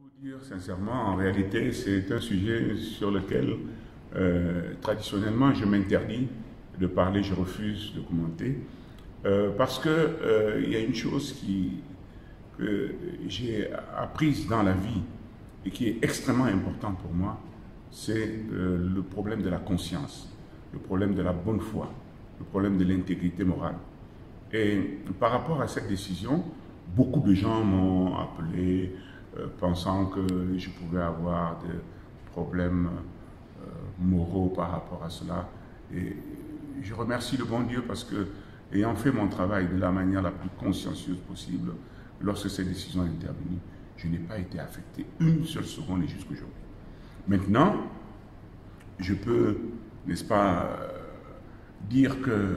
vous dire sincèrement, en réalité, c'est un sujet sur lequel, traditionnellement, je m'interdis de parler, je refuse de commenter, parce que il y a une chose que j'ai apprise dans la vie et qui est extrêmement importante pour moi, c'est le problème de la conscience, le problème de la bonne foi, le problème de l'intégrité morale. Et par rapport à cette décision, beaucoup de gens m'ont appelé pensant que je pouvais avoir des problèmes moraux par rapport à cela. Et je remercie le bon Dieu parce que, ayant fait mon travail de la manière la plus consciencieuse possible, lorsque cette décision est intervenue, je n'ai pas été affecté une seule seconde et jusqu'aujourd'hui. Maintenant, je peux, n'est-ce pas, dire que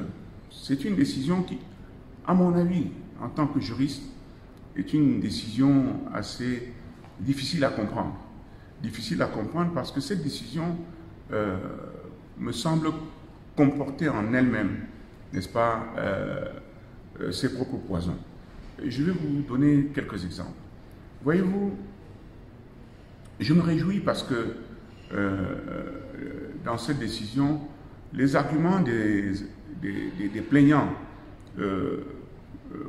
c'est une décision qui, à mon avis, en tant que juriste, est une décision assez difficile à comprendre. Difficile à comprendre parce que cette décision me semble comporter en elle-même, n'est-ce pas, ses propres poisons. Je vais vous donner quelques exemples. Voyez-vous, je me réjouis parce que dans cette décision, les arguments des plaignants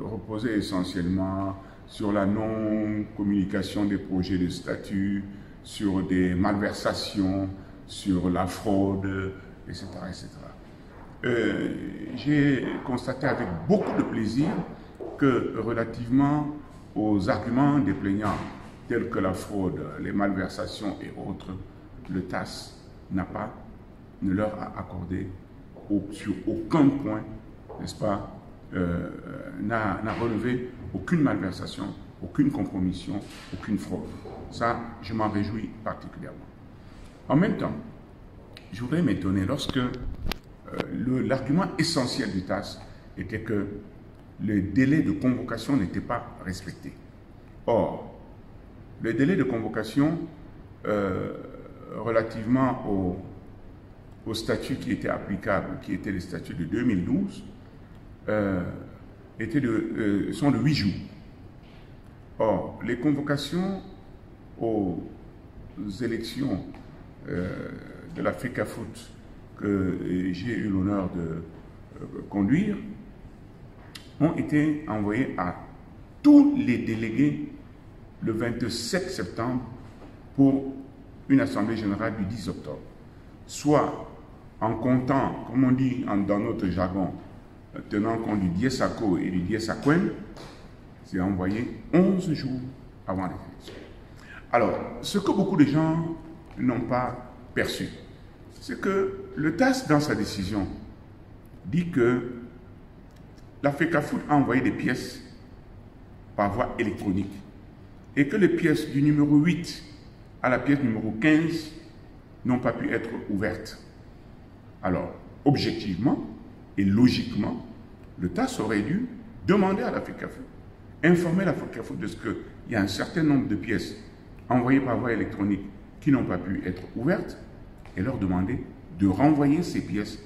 reposaient essentiellement sur la non-communication des projets de statut, sur des malversations, sur la fraude, etc. etc. J'ai constaté avec beaucoup de plaisir que relativement aux arguments des plaignants, tels que la fraude, les malversations et autres, le TAS ne leur a accordé sur aucun point, n'est-ce pas, n'a relevé aucune malversation, aucune compromission, aucune fraude. Ça, je m'en réjouis particulièrement. En même temps, je voudrais m'étonner lorsque l'argument essentiel du TAS était que le délai de convocation n'était pas respecté. Or, le délai de convocation relativement au statut qui était applicable, qui était le statut de 2012, sont de 8 jours. Or, les convocations aux élections de la FECAFOOT que j'ai eu l'honneur de conduire ont été envoyées à tous les délégués le 27 septembre pour une assemblée générale du 10 octobre. Soit en comptant, comme on dit dans notre jargon, tenant compte du dies Sacco et du dies Sacquem, c'est envoyé 11 jours avant les élections. Alors, ce que beaucoup de gens n'ont pas perçu, c'est que le TAS, dans sa décision, dit que la FECAFOOT a envoyé des pièces par voie électronique et que les pièces du numéro 8 à la pièce numéro 15 n'ont pas pu être ouvertes. Alors, objectivement et logiquement, le TAS aurait dû demander à la FECAFOOT, informer la FECAFOOT de ce qu'il y a un certain nombre de pièces envoyées par voie électronique qui n'ont pas pu être ouvertes et leur demander de renvoyer ces pièces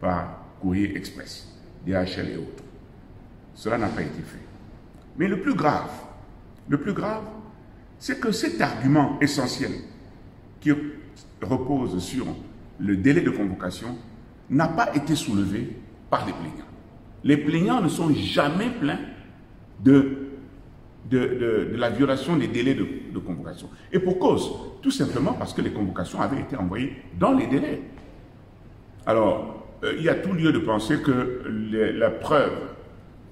par courrier express, DHL et autres. Cela n'a pas été fait. Mais le plus grave, c'est que cet argument essentiel qui repose sur le délai de convocation n'a pas été soulevé par les plaignants. Les plaignants ne sont jamais plaints de la violation des délais de convocation. Et pour cause, tout simplement parce que les convocations avaient été envoyées dans les délais. Alors, il y a tout lieu de penser que la preuve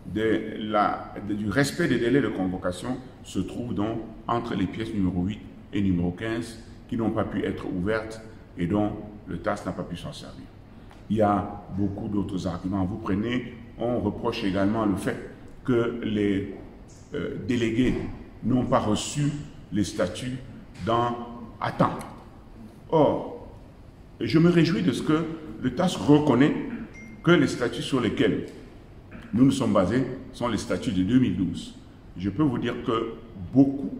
du respect des délais de convocation se trouve donc entre les pièces numéro 8 et numéro 15 qui n'ont pas pu être ouvertes et dont le TAS n'a pas pu s'en servir. Il y a beaucoup d'autres arguments. Vous prenez, on reproche également le fait que les délégués n'ont pas reçu les statuts à temps. Or, je me réjouis de ce que le TAS reconnaît que les statuts sur lesquels nous nous sommes basés sont les statuts de 2012. Je peux vous dire que beaucoup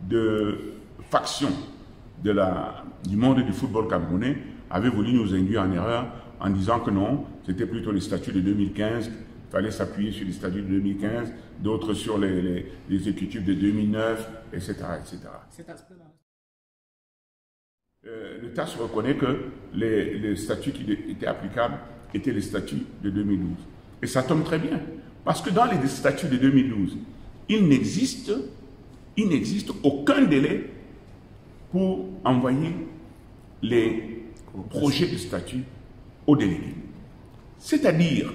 de factions du monde du football camerounais avaient voulu nous induire en erreur en disant que non, c'était plutôt les statuts de 2015 fallait s'appuyer sur les statuts de 2015, d'autres sur les exécutifs de 2009, etc. etc. Cet aspect-là. Le TAS reconnaît que les statuts qui étaient applicables étaient les statuts de 2012. Et ça tombe très bien, parce que dans les statuts de 2012, il n'existe aucun délai pour envoyer les projets de statut aux délégués. C'est-à-dire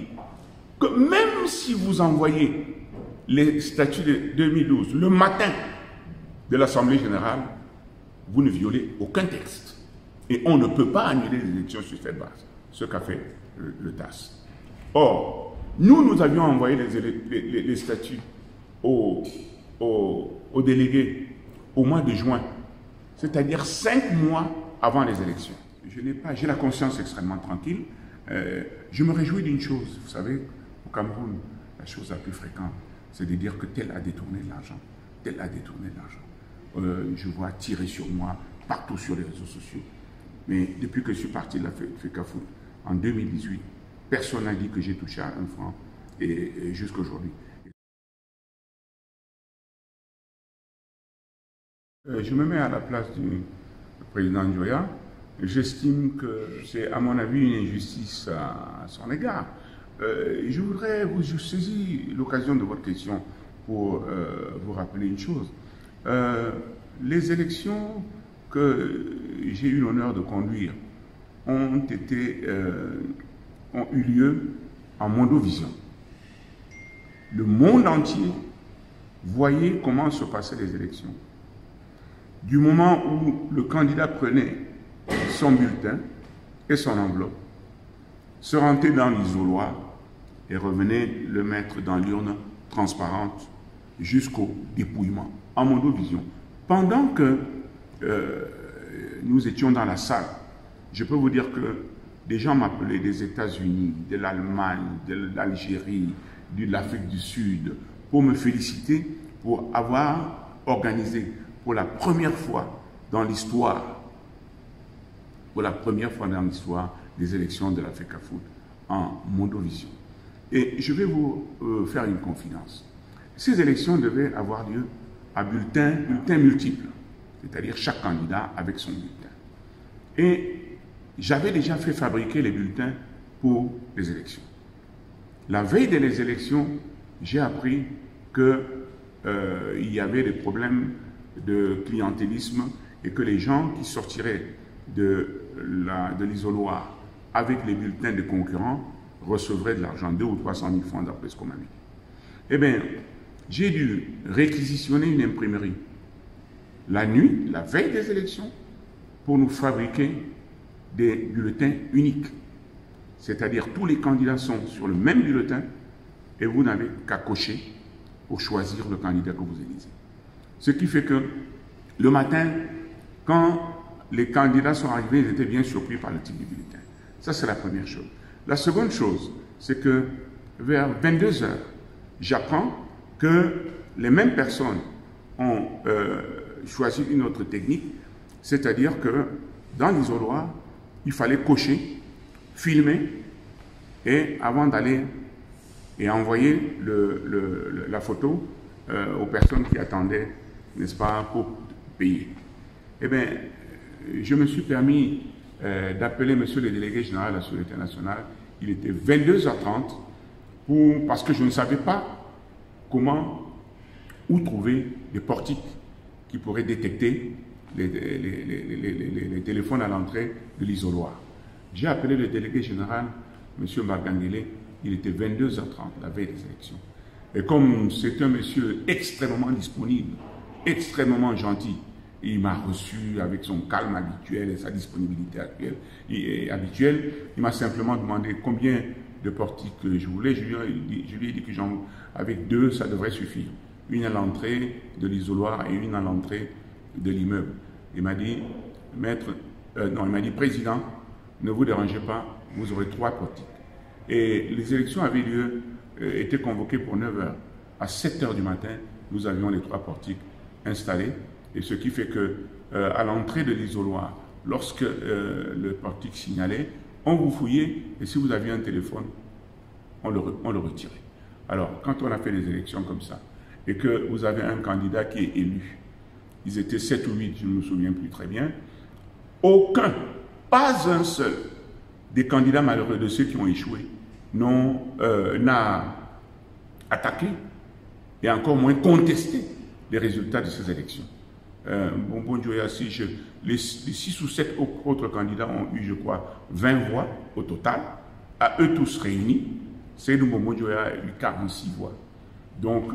que même si vous envoyez les statuts de 2012 le matin de l'Assemblée générale, vous ne violez aucun texte. Et on ne peut pas annuler les élections sur cette base, ce qu'a fait le TAS. Or, nous avions envoyé les statuts aux délégués au mois de juin, c'est-à-dire 5 mois avant les élections. J'ai la conscience extrêmement tranquille. Je me réjouis d'une chose, vous savez, au Cameroun, la chose la plus fréquente, c'est de dire que tel a détourné de l'argent, tel a détourné de l'argent. Je vois tirer sur moi partout sur les réseaux sociaux. Mais depuis que je suis parti de la FECAFOOT en 2018, personne n'a dit que j'ai touché à 1 franc et jusqu'à aujourd'hui. Je me mets à la place du président Njoya. J'estime que c'est, à mon avis, une injustice à son égard. Je voudrais vous saisir l'occasion de votre question pour vous rappeler une chose. Les élections que j'ai eu l'honneur de conduire ont eu lieu en mondovision. Le monde entier voyait comment se passaient les élections. Du moment où le candidat prenait son bulletin et son enveloppe, se rendait dans l'isoloir et revenait le mettre dans l'urne transparente jusqu'au dépouillement, en mondovision. Pendant que nous étions dans la salle, je peux vous dire que des gens m'appelaient des États-Unis, de l'Allemagne, de l'Algérie, de l'Afrique du Sud, pour me féliciter pour avoir organisé pour la première fois dans l'histoire, des élections de la FECAFOOT en mondovision. Et je vais vous faire une confidence. Ces élections devaient avoir lieu à bulletins multiples, c'est-à-dire chaque candidat avec son bulletin. Et j'avais déjà fait fabriquer les bulletins pour les élections. La veille des élections, j'ai appris qu'il y avait des problèmes de clientélisme et que les gens qui sortiraient de l'isoloir avec les bulletins de concurrents recevraient de l'argent, 200 ou 300 000 francs d'après ce qu'on m'a dit. Eh bien, j'ai dû réquisitionner une imprimerie la nuit, la veille des élections, pour nous fabriquer des bulletins uniques. C'est-à-dire tous les candidats sont sur le même bulletin et vous n'avez qu'à cocher pour choisir le candidat que vous élisez. Ce qui fait que le matin, quand les candidats sont arrivés, ils étaient bien surpris par le type de bulletin. Ça, c'est la première chose. La seconde chose, c'est que vers 22 heures, j'apprends que les mêmes personnes ont choisi une autre technique, c'est-à-dire que dans l'isoloir, il fallait cocher, filmer, et avant d'aller et envoyer la photo aux personnes qui attendaient, n'est-ce pas, pour payer. Eh bien, je me suis permis d'appeler monsieur le délégué général de la Sûreté nationale. Il était 22h30 parce que je ne savais pas où trouver des portiques qui pourraient détecter les téléphones à l'entrée de l'isoloir. J'ai appelé le délégué général, M. Margandele, il était 22h30, la veille des élections. Et comme c'est un monsieur extrêmement disponible, extrêmement gentil, il m'a reçu avec son calme habituel et sa disponibilité habituelle. Il m'a simplement demandé combien de portiques je voulais. Je lui ai dit que avec 2, ça devrait suffire. Une à l'entrée de l'isoloir et une à l'entrée de l'immeuble. Il m'a dit, président, ne vous dérangez pas, vous aurez 3 portiques. Et les élections avaient lieu, étaient convoquées pour 9h. À 7h du matin, nous avions les 3 portiques installés. Et ce qui fait que, à l'entrée de l'isoloir, lorsque le portique signalait, on vous fouillait et si vous aviez un téléphone, on le retirait. Alors, quand on a fait des élections comme ça, et que vous avez un candidat qui est élu, ils étaient 7 ou 8, je ne me souviens plus très bien, aucun, pas un seul des candidats malheureux de ceux qui ont échoué n'a attaqué et encore moins contesté les résultats de ces élections. Bonbon Dioyassi, les 6 ou 7 autres candidats ont eu, je crois, 20 voix au total. À eux tous réunis, Seydou Bonbon Dioya a eu 46 voix. Donc,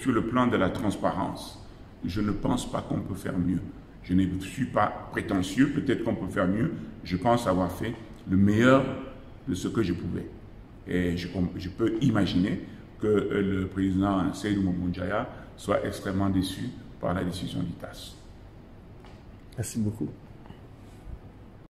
sur le plan de la transparence, je ne pense pas qu'on peut faire mieux. Je ne suis pas prétentieux, peut-être qu'on peut faire mieux. Je pense avoir fait le meilleur de ce que je pouvais. Et je peux imaginer que le président Seydou Bonbon Dioya soit extrêmement déçu par la décision d'ITAS. Merci beaucoup.